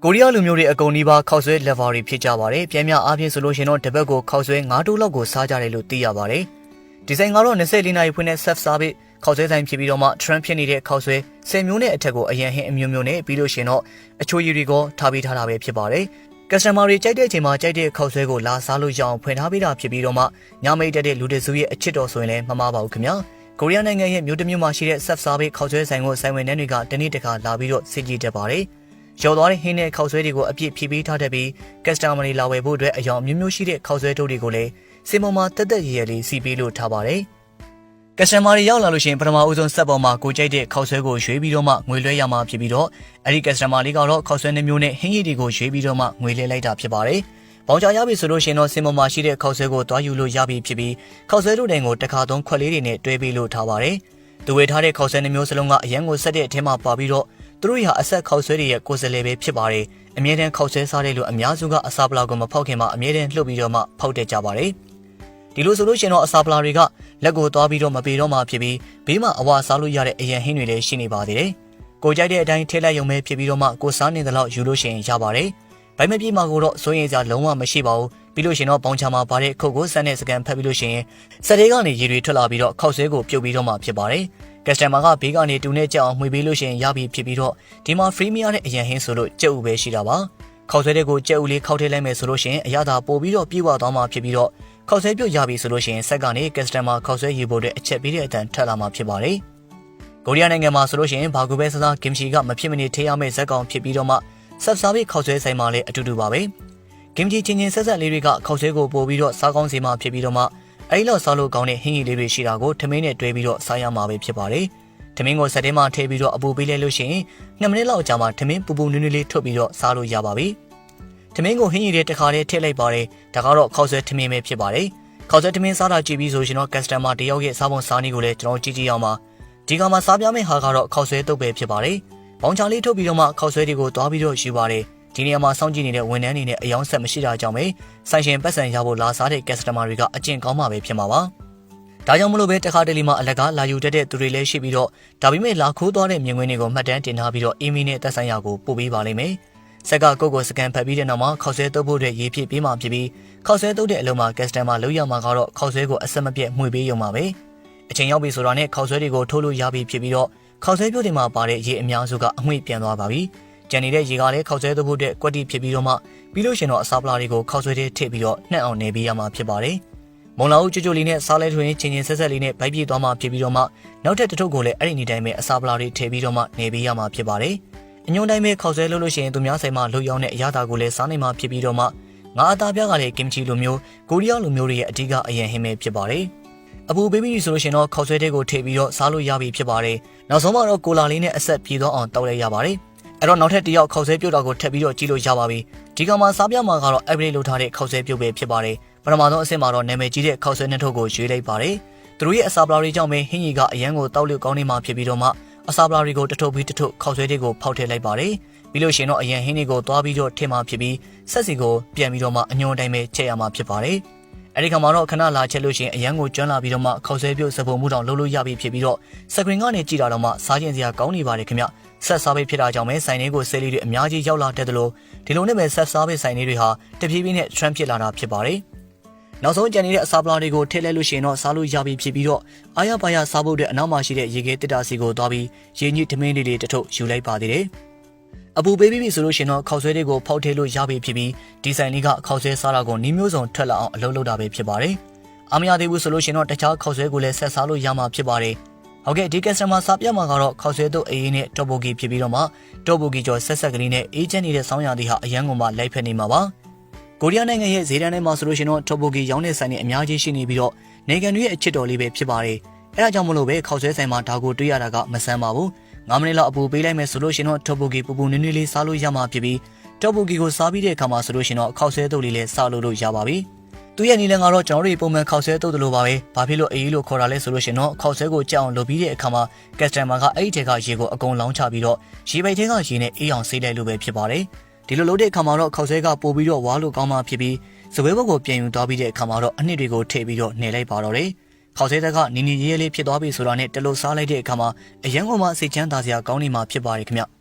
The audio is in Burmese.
ကိုရီးယားလူမျိုးတွေအကုန်နီးပါးခောက်ဆွဲလက်ဗာတွေဖြစ်ကြပါတယ်။ပြန်များအားဖြင့်ဆိုလို့ရှင်တော့တပတ်ကိုခောက်ဆွဲ9တိုးလောက်ကိုစားကြတယ်လို့သိရပါတယ်။ဒီဇိုင်ကတော့24နာရီဖွင့်တဲ့ self service ခောက်ဆွဲဆိုင်ဖြစ်ပြီးတော့မှ trend ဖြစ်နေတဲ့ခောက်ဆွဲ10မျိုးနဲ့အထက်ကိုအရင်ဟင်းအမျိုးမျိုးနဲ့ပြီးလို့ရှင်တော့အချိုရည်တွေကိုထားပေးထားတာပဲဖြစ်ပါတယ်။ customer တွေကြိုက်တဲ့အချိန်မှာကြိုက်တဲ့ခောက်ဆွဲကိုလာစားလို့ရအောင်ဖွင့်ထားပေးတာဖြစ်ပြီးတော့မှညမိတ်တက်တဲ့လူတစုရဲ့အချစ်တော်ဆိုရင်လည်းမမှားပါဘူးခင်ဗျာ။ကိုရီးယားနိုင်ငံရဲ့မြို့တစ်မြို့မှာရှိတဲ့ self service ခောက်ဆွဲဆိုင်ကိုဆိုင်ဝင်နှန်းတွေကတနေ့တစ်ခါလာပြီးတော့စစ်ကြည့်တတ်ပါတယ်။ရော်သွားတဲ့ဟင်းနဲ့ခောက်ဆွဲတွေကိုအပြည့်ဖြည့်ပေးထားတတ်ပြီး customer တွေလာဝယ်ဖို့အတွက်အယောင်မျိုးမျိုးရှိတဲ့ခောက်ဆွဲထုတ်တွေကိုလည်းစင်ပေါ်မှာတက်တက်ရရလေးစီပေးလို့ထားပါတယ်။ customer တွေရောက်လာလို့ရှိရင်ပထမဦးဆုံးစက်ပေါ်မှာကိုကြိုက်တဲ့ခောက်ဆွဲကိုရွေးပြီးတော့မှငွေလွှဲရမှာဖြစ်ပြီးတော့အဲဒီ customer လေးကတော့ခောက်ဆွဲနှမျိုးနဲ့ဟင်းရည်တွေကိုရွေးပြီးတော့မှငွေလဲလိုက်တာဖြစ်ပါတယ်။ဘောင်ချရပြီဆိုလို့ရှိရင်တော့စင်ပေါ်မှာရှိတဲ့ခောက်ဆွဲကိုတွားယူလို့ရပြီဖြစ်ပြီးခောက်ဆွဲတို့တိုင်ကိုတစ်ခါသုံးခွက်လေးတွေနဲ့တွဲပေးလို့ထားပါတယ်။သူဝယ်ထားတဲ့ခောက်ဆွဲနှမျိုးစလုံးကအရန်ကိုဆက်တဲ့အထဲမှာပါပြီးတော့သူတို့ရအဆက်ခောက်ဆွဲတွေရဲ့ကိုယ်စားလှယ်ပဲဖြစ်ပါတယ်။အမြဲတမ်းခောက်ဆွဲစားတဲ့လူအများစုကအစာပလာကိုမဖောက်ခင်မှာအမြဲတမ်းလှုပ်ပြီးတော့မှဖောက်တတ်ကြပါတယ်။ဒီလိုဆိုလို့ရှိရင်တော့အစာပလာတွေကလက်ကိုသွားပြီးတော့မပေတော့မှဖြစ်ပြီးဘေးမှာအဝါစားလို့ရတဲ့အရန်ဟင်းတွေလည်းရှိနေပါသေးတယ်။ကိုကြိုက်တဲ့အတိုင်းထည့်လိုက်ရုံပဲဖြစ်ပြီးတော့မှကိုစားနေတဲ့လောက်ယူလို့ရှိရင်ရပါတယ်။ဘိုင်မပြေမှာကိုတော့စိုးရင်စရာလုံးဝမရှိပါဘူး။ပြီးလို့ရှိရင်တော့ပေါင်ချာမှာပါတဲ့ခုတ်ကိုစက်နဲ့စကန်ဖက်ပြီးလို့ရှိရင်စက်တွေကနေရေတွေထွက်လာပြီးတော့ခောက်ဆွဲကိုပြုတ်ပြီးတော့မှဖြစ်ပါတယ်။ customer ကဘေးကနေတူနဲ့ကြောက်အောင်မှွေပေးလို့ရှိရင်ရပြီဖြစ်ပြီးတော့ဒီမှာ free မရတဲ့အရန်ဟင်းဆိုလို့ကြက်ဥပဲရှိတာပါ။ခောက်ဆွဲတဲ့ကိုကြက်ဥလေးခောက်ထည့်လိုက်မယ်ဆိုလို့ရှိရင်အရသာပို့ပြီးတော့ပြေဝသွားမှာဖြစ်ပြီးတော့ခောက်ဆွဲပြုတ်ရပြီဆိုလို့ရှိရင်စက်ကနေ customer ခောက်ဆွဲရေပို့တဲ့အချက်ပေးတဲ့အတန်ထွက်လာမှာဖြစ်ပါတယ်။ကိုရီးယားနိုင်ငံမှာဆိုလို့ရှိရင်ဘာကူပဲစားကင်ချီကမဖြစ်မနေထည့်ရမယ့်ဇက်ကောင်ဖြစ်ပြီးတော့မှဆက်စားပြီးခောက်ဆွဲဆိုင်မှာလည်းအတူတူပါပဲ။ကင်ချီချင်းချင်းဆက်ဆက်လေးတွေကခောက်ဆွဲကိုပို့ပြီးတော့စားကောင်းစီမှာဖြစ်ပြီးတော့မှအဲ့လောက်စားလို့ကောင်းတဲ့ဟင်းကြီးလေးတွေရှိတာကိုထမင်းနဲ့တွဲပြီးတော့စားရမှာပဲဖြစ်ပါတယ်။ထမင်းကိုစက်ထဲမှာထည့်ပြီးတော့အပူပေးလိုက်လို့ရှိရင်2မိနစ်လောက်ကြာမှထမင်းပူပူနွေးနွေးလေးထုတ်ပြီးတော့စားလို့ရပါပြီ။ထမင်းကိုဟင်းကြီးတွေတစ်ခါတည်းထည့်လိုက်ပါတယ်။ဒါကတော့ခောက်ဆွဲထမင်းပဲဖြစ်ပါတယ်။ခောက်ဆွဲထမင်းစားတာကြည့်ပြီးဆိုရှင်တော့ customer တယောက်ရဲ့စားပုံစားနည်းကိုလည်းကျွန်တော်ကြည့်ကြည့်အောင်ပါ။ဒီကမှာစားပြမယ့်ဟာကတော့ခောက်ဆွဲတုပ်ပဲဖြစ်ပါတယ်။ဘောင်ချာလေးထုတ်ပြီးတော့မှခောက်ဆွဲတွေကိုတွားပြီးတော့ယူပါတယ်။ဒီနေရာမှာစောင့်ကြည့်နေတဲ့ဝန်ထမ်းတွေနဲ့အယောင်ဆက်မရှိတာကြောင့်ပဲဆိုင်ရှင်ပတ်စံရဖို့လာစားတဲ့ customer တွေကအကျင့်ကောင်းမှာပဲဖြစ်မှာပါ။ဒါကြောင့်မလို့ပဲတခါတလေမှာအလကားလာယူတတ်တဲ့သူတွေလည်းရှိပြီးတော့ဒါပေမဲ့လာခိုးသွားတဲ့မြင်ကွင်းတွေကိုမှတ်တမ်းတင်ထားပြီးတော့အီမီနဲ့သက်ဆိုင်ရာကိုပို့ပေးပါလိမ့်မယ်။ဆက်ကကိုကိုစကန်ဖတ်ပြီးတဲ့နောက်မှာခောက်ဆွဲတုပ်ဖို့အတွက်ရေးဖြည့်ပေးမှဖြစ်ပြီးခောက်ဆွဲတုပ်တဲ့အလုံးမှာ customer လောက်ရမှာကတော့ခောက်ဆွဲကိုအဆက်မပြတ်မှွေပေးရုံပါပဲ။အချိန်ရောက်ပြီဆိုတာနဲ့ခောက်ဆွဲတွေကိုထိုးလို့ရပြီဖြစ်ပြီးတော့ခောက်ဆွဲပြုတ်တွေမှာပါတဲ့ရေအများစုကအငွေ့ပြန်သွားပါပြီ။ကျန်နေတဲ့ရေကလည်းခောက်ဆွဲတုပ်ဖို့အတွက်ကွက်တိဖြစ်ပြီးတော့မှပြီးလို့ရှင်တော့အစာပလာတွေကိုခောက်ဆွဲထဲထည့်ပြီးတော့နှက်အောင်နေပေးရမှာဖြစ်ပါတယ်။မုံလာဦးကြွကြွလေးနဲ့စားလဲထွင်ချင်းချင်းဆက်ဆက်လေးနဲ့ဗိုက်ပြေးသွားမှဖြစ်ပြီးတော့မှနောက်ထပ်တစ်ထုပ်ကိုလည်းအဲ့ဒီနေတိုင်းပဲအစာပလာတွေထည့်ပြီးတော့မှနေပေးရမှာဖြစ်ပါတယ်။အညွန့်တိုင်းပဲခောက်ဆွဲလုပ်လို့ရှိရင်သူများဆိုင်မှာလှုပ်ရောင်းတဲ့အရာတာကိုလည်းစားနိုင်မှာဖြစ်ပြီးတော့မှငါအသားပြားကလည်းကင်ချီလိုမျိုးကိုရီးယားလိုမျိုးတွေရဲ့အဓိကအရင်ဟင်းပဲဖြစ်ပါတယ်။အပူပေးပြီးဆိုလို့ရှိရင်တော့ခောက်ဆွဲတဲ့ကိုထည့်ပြီးတော့စားလို့ရပြီဖြစ်ပါတယ်။နောက်ဆုံးမှတော့ကိုလာလေးနဲ့အဆက်ပြေသွားအောင်တောက်လိုက်ရပါတယ်။အဲ့တော့နောက်ထပ်တစ်ယောက်ခောက်ဆွဲပြုတ်တာကိုထပ်ပြီးတော့ကြည့်လို့ရပါပြီ။ဒီကမှာစားပြမှာကတော့ every လုပ်ထားတဲ့ခောက်ဆွဲပြုတ်ပဲဖြစ်ပါတယ်။ပထမဆုံးအဆင့်မှာတော့နာမည်ကြီးတဲ့ခောက်ဆွဲနှစ်ထုပ်ကိုရွေးလိုက်ပါတယ်။သူတို့ရဲ့အစာပလာတွေကြောင့်ပဲဟင်းကြီးကအရန်ကိုတောက်လို့ကောင်းနေမှဖြစ်ပြီးတော့မှအစာပလာတွေကိုတစ်ထုပ်ပြီးတစ်ထုပ်ခောက်ဆွဲတွေကိုဖောက်ထည့်လိုက်ပါတယ်။ပြီးလို့ရှိရင်တော့အရန်ဟင်းတွေကိုသွားပြီးတော့ထည့်မှဖြစ်ပြီးဆက်စီကိုပြန်ပြီးတော့မှအညွန့်တိုင်းပဲချက်ရမှာဖြစ်ပါတယ်။အဲဒီခါမှာတော့ခဏလာချက်လို့ရှိရင်အရန်ကိုကျွမ်းလာပြီးတော့မှခောက်ဆွဲပြုတ်စပုံမှုတောင်လုပ်လို့ရပြီဖြစ်ပြီးတော့စကရင်ကနေကြည့်တာတော့မှစားကျင်စရာကောင်းနေပါတယ်ခင်ဗျ။ဆက်စားပေးဖြစ်တာကြောင့်ပဲဆိုင်လေးကိုဆဲလေးတွေအများကြီးရောက်လာတတ်တယ်လို့ဒီလိုနဲ့ပဲဆက်စားပေးဆိုင်လေးတွေဟာတပြေးပြေးနဲ့ trend ဖြစ်လာတာဖြစ်ပါတယ်။နောက်ဆုံးကြံနေတဲ့အစာပလာတွေကိုထည့်လိုက်လို့ရှိရင်တော့စားလို့ရပြီဖြစ်ပြီးတော့အာရပါရစားဖို့အတွက်အနောက်မှာရှိတဲ့ရေခဲတစ်တာစီကိုသွားပြီးရေညှိထမင်းလေးတွေတစ်ထုပ်ယူလိုက်ပါသေးတယ်။အပူပေးပြီးဆိုလို့ရှိရင်တော့ခောက်ဆွဲတွေကိုဖောက်ထည့်လို့ရပြီဖြစ်ပြီးဒီဆိုင်လေးကခောက်ဆွဲစားတာကိုနှီးမျိုးစုံထွက်လာအောင်အလုပ်လုပ်တာပဲဖြစ်ပါတယ်။အမရသေးဘူးဆိုလို့ရှိရင်တော့တခြားခောက်ဆွဲကိုလည်းဆက်စားလို့ရမှာဖြစ်ပါတယ်။ဟုတ်ကဲ့ဒီ customer စားပြမှာကတော့ခောက်ဆွဲတို့အေးနဲ့တော့ဘူဂီဖြစ်ပြီးတော့မှတော့ဘူဂီကျော်ဆက်ဆက်ကလေးနဲ့အေးချမ်းနေတဲ့ဆောင်းရာသီဟာအရန်ကုန်မှလိုက်ဖက်နေမှာပါ။ကိုရီးယားနိုင်ငံရဲ့ဈေးတန်းထဲမှာဆိုလို့ရှိရင်တော့တော့ဘူဂီရောင်းတဲ့ဆိုင်တွေအများကြီးရှိနေပြီးတော့နိုင်ငံတွေရဲ့အချစ်တော်လေးပဲဖြစ်ပါတယ်။အဲဒါကြောင့်မလို့ပဲခောက်ဆွဲဆိုင်မှာဒါကိုတွေ့ရတာကမဆန်းပါဘူး။9မိနစ်လောက်အပူပေးလိုက်မယ်ဆိုလို့ရှိရင်တော့တော့ဘူဂီပူပူနွေးနွေးလေးစားလို့ရမှာဖြစ်ပြီးတော့ဘူဂီကိုစားပြီးတဲ့အခါမှာဆိုလို့ရှိရင်တော့ခောက်ဆွဲတုပ်လေးလည်းစားလို့ရပါပြီ။သူရဲ့နီလန်ကတော့ကျွန်တော်တို့ပုံမှန်ခောက်ဆွဲတုပ်တယ်လို့ပါပဲ။ဘာဖြစ်လို့အေးလို့ခေါ်တာလဲဆိုလို့ရှိရင်တော့ခောက်ဆွဲကိုကြောက်အောင်လုပ်ပြီးတဲ့အခါမှာ customer ကအဲ့ဒီထဲကရေကိုအကုန်လောင်းချပြီးတော့ရေပိုက်ထဲကရေနဲ့အေးအောင်ဆေးလိုက်လို့ပဲဖြစ်ပါတယ်။ဒီလိုလုပ်တဲ့အခါမှာတော့ခောက်ဆွဲကပို့ပြီးတော့ဝါလို့ကောင်းမှဖြစ်ပြီးစပွဲဘက်ကိုပြန်ယူသွားပြီးတဲ့အခါမှာတော့အနှစ်တွေကိုထည့်ပြီးတော့နှိပ်လိုက်ပါတော့တယ်။ခောက်ဆွဲတက်ကနီနီရဲရဲလေးဖြစ်သွားပြီဆိုတာနဲ့တလို့စားလိုက်တဲ့အခါမှာအရန်ကုန်မှစိတ်ချမ်းသာစရာကောင်းနေမှာဖြစ်ပါတယ်ခင်ဗျ။